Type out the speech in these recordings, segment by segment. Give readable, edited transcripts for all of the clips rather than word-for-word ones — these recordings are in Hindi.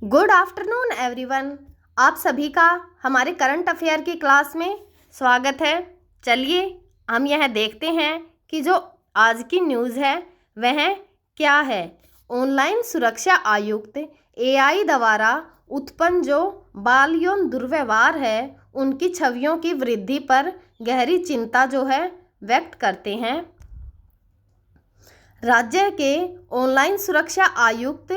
Good afternoon everyone. आप सभी का हमारे करंट अफेयर की क्लास में स्वागत है। चलिए हम यह देखते हैं कि जो आज की न्यूज़ है वह क्या है। ऑनलाइन सुरक्षा आयुक्त एआई द्वारा उत्पन्न जो बाल यौन दुर्व्यवहार है उनकी छवियों की वृद्धि पर गहरी चिंता जो है व्यक्त करते हैं। राज्य के ऑनलाइन सुरक्षा आयुक्त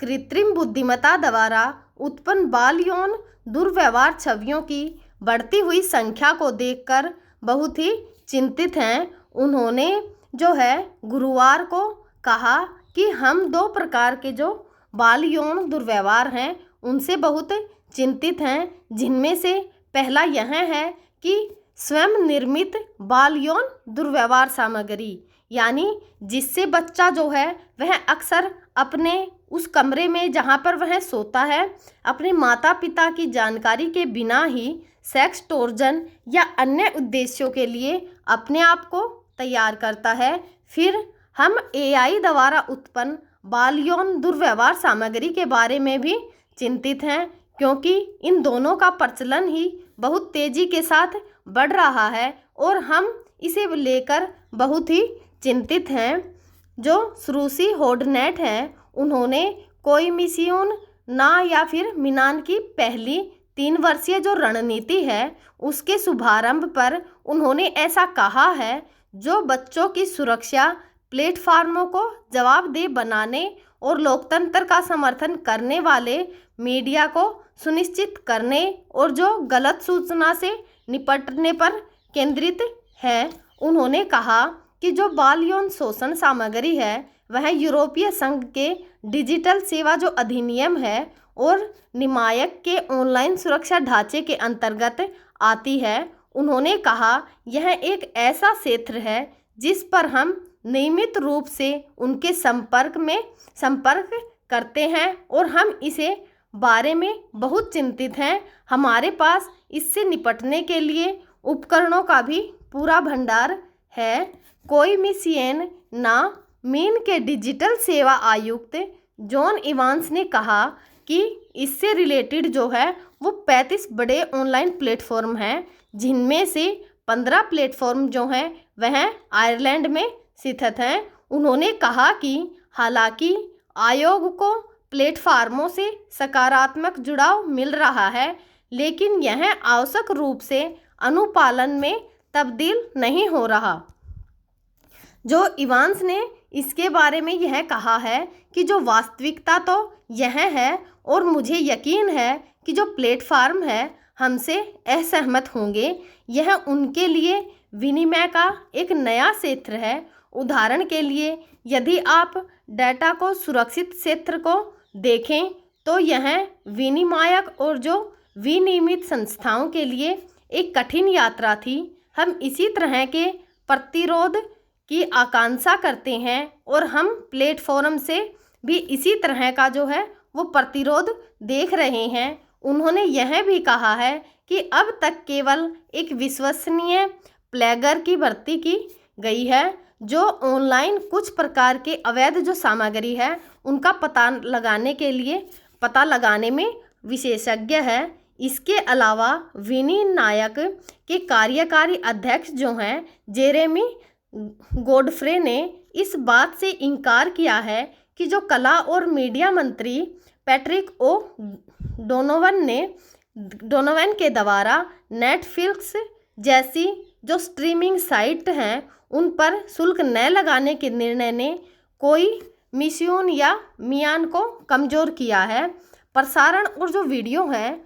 कृत्रिम बुद्धिमत्ता द्वारा उत्पन्न बाल यौन दुर्व्यवहार छवियों की बढ़ती हुई संख्या को देखकर बहुत ही चिंतित हैं। उन्होंने जो है गुरुवार को कहा कि हम 2 प्रकार के जो बाल यौन दुर्व्यवहार हैं उनसे बहुत चिंतित हैं, जिनमें से पहला यह है कि स्वयं निर्मित बाल यौन दुर्व्यवहार सामग्री, यानी जिससे बच्चा जो है वह अक्सर अपने उस कमरे में जहाँ पर वह सोता है अपने माता पिता की जानकारी के बिना ही सेक्स टॉर्जन या अन्य उद्देश्यों के लिए अपने आप को तैयार करता है। फिर हम एआई द्वारा उत्पन्न बाल यौन दुर्व्यवहार सामग्री के बारे में भी चिंतित हैं, क्योंकि इन दोनों का प्रचलन ही बहुत तेज़ी के साथ बढ़ रहा है और हम इसे लेकर बहुत ही चिंतित हैं। जो सुरुचि होडनेट हैं उन्होंने कोई मिस्यून ना या फिर मिनान की पहली 3 वर्षीय जो रणनीति है उसके शुभारंभ पर उन्होंने ऐसा कहा है, जो बच्चों की सुरक्षा, प्लेटफार्मों को जवाबदेह बनाने और लोकतंत्र का समर्थन करने वाले मीडिया को सुनिश्चित करने और जो गलत सूचना से निपटने पर केंद्रित है। उन्होंने कहा कि जो बाल यौन शोषण सामग्री है वह यूरोपीय संघ के डिजिटल सेवा जो अधिनियम है और नियामक के ऑनलाइन सुरक्षा ढांचे के अंतर्गत आती है। उन्होंने कहा यह एक ऐसा क्षेत्र है जिस पर हम नियमित रूप से उनके संपर्क करते हैं और हम इसे बारे में बहुत चिंतित हैं। हमारे पास इससे निपटने के लिए उपकरणों का भी पूरा भंडार है। कोई मिसियन ना मीन के डिजिटल सेवा आयुक्त जॉन इवांस ने कहा कि इससे रिलेटेड जो है वो 35 बड़े ऑनलाइन प्लेटफॉर्म हैं, जिनमें से 15 प्लेटफॉर्म जो हैं वह आयरलैंड में स्थित हैं। उन्होंने कहा कि हालांकि आयोग को प्लेटफार्मों से सकारात्मक जुड़ाव मिल रहा है, लेकिन यह आवश्यक रूप से अनुपालन में तब्दील नहीं हो रहा। जो इवांस ने इसके बारे में यह कहा है कि जो वास्तविकता तो यह है और मुझे यकीन है कि जो प्लेटफार्म है हमसे असहमत होंगे। यह उनके लिए विनिमय का एक नया क्षेत्र है। उदाहरण के लिए यदि आप डेटा को सुरक्षित क्षेत्र को देखें तो यह विनियामक और जो विनियमित संस्थाओं के लिए एक कठिन यात्रा थी। हम इसी तरह के प्रतिरोध की आकांक्षा करते हैं और हम प्लेटफॉर्म से भी इसी तरह का जो है वो प्रतिरोध देख रहे हैं। उन्होंने यह भी कहा है कि अब तक केवल एक विश्वसनीय प्लेगर की भर्ती की गई है जो ऑनलाइन कुछ प्रकार के अवैध जो सामग्री है उनका पता लगाने में विशेषज्ञ है। इसके अलावा विनिनायक के कार्यकारी अध्यक्ष जो हैं जेरेमी गोडफ्रे ने इस बात से इनकार किया है कि जो कला और मीडिया मंत्री पैट्रिक ओ डोनोवन के द्वारा नेटफ्लिक्स जैसी जो स्ट्रीमिंग साइट हैं उन पर शुल्क न लगाने के निर्णय ने कोई मिस्यून या मियान को कमज़ोर किया है। प्रसारण और जो वीडियो है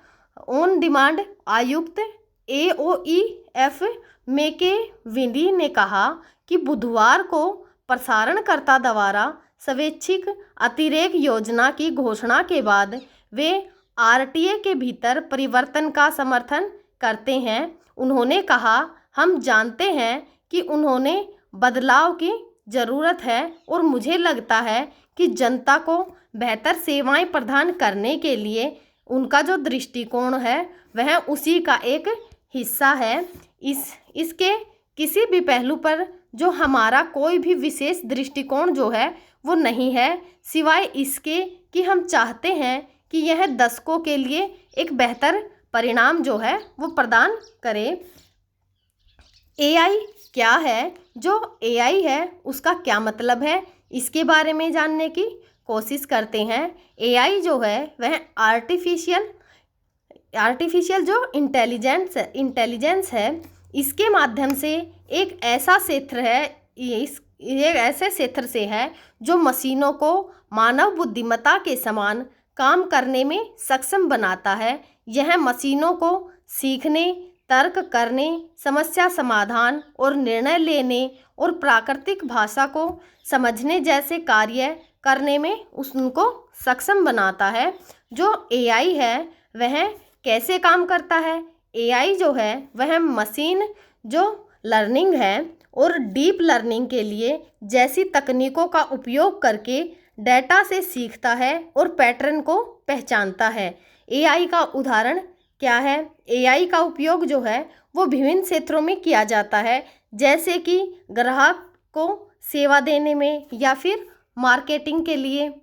ऑन डिमांड आयुक्त AOEF मेके विंडी ने कहा कि बुधवार को प्रसारणकर्ता द्वारा स्वैच्छिक अतिरेक योजना की घोषणा के बाद वे RTA के भीतर परिवर्तन का समर्थन करते हैं। उन्होंने कहा हम जानते हैं कि उन्होंने बदलाव की ज़रूरत है और मुझे लगता है कि जनता को बेहतर सेवाएं प्रदान करने के लिए उनका जो दृष्टिकोण है वह उसी का एक हिस्सा है। इसके किसी भी पहलू पर जो हमारा कोई भी विशेष दृष्टिकोण जो है वो नहीं है, सिवाय इसके कि हम चाहते हैं कि यह दशकों के लिए एक बेहतर परिणाम जो है वो प्रदान करे। एआई क्या है? जो एआई है उसका क्या मतलब है, इसके बारे में जानने की कोशिश करते हैं। एआई जो है वह आर्टिफिशियल जो इंटेलिजेंस है, इसके माध्यम से एक ऐसा क्षेत्र है, ये ऐसे क्षेत्र से है जो मशीनों को मानव बुद्धिमत्ता के समान काम करने में सक्षम बनाता है। यह मशीनों को सीखने, तर्क करने, समस्या समाधान और निर्णय लेने और प्राकृतिक भाषा को समझने जैसे कार्य करने में उनको सक्षम बनाता है। जो एआई है वह कैसे काम करता है? एआई जो है वह मशीन जो लर्निंग है और डीप लर्निंग के लिए जैसी तकनीकों का उपयोग करके डेटा से सीखता है और पैटर्न को पहचानता है। एआई का उदाहरण क्या है? एआई का उपयोग जो है वो विभिन्न क्षेत्रों में किया जाता है, जैसे कि ग्राहक को सेवा देने में या फिर मार्केटिंग के लिए।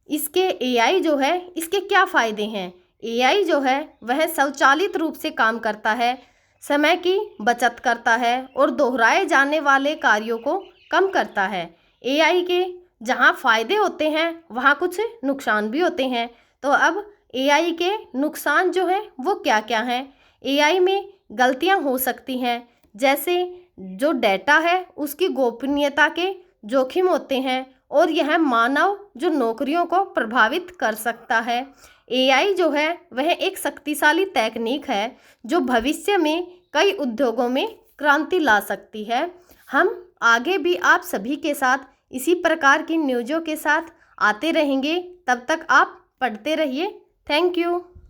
इसके एआई जो है इसके क्या फ़ायदे हैं? एआई जो है वह स्वचालित रूप से काम करता है, समय की बचत करता है और दोहराए जाने वाले कार्यों को कम करता है। एआई के जहाँ फ़ायदे होते हैं वहाँ कुछ नुकसान भी होते हैं। तो अब एआई के नुकसान जो हैं वो क्या क्या हैं? एआई में गलतियाँ हो सकती हैं, जैसे जो डेटा है उसकी गोपनीयता के जोखिम होते हैं और यह मानव जो नौकरियों को प्रभावित कर सकता है। एआई जो है वह एक शक्तिशाली तकनीक है जो भविष्य में कई उद्योगों में क्रांति ला सकती है। हम आगे भी आप सभी के साथ इसी प्रकार की न्यूज़ों के साथ आते रहेंगे। तब तक आप पढ़ते रहिए। Thank you.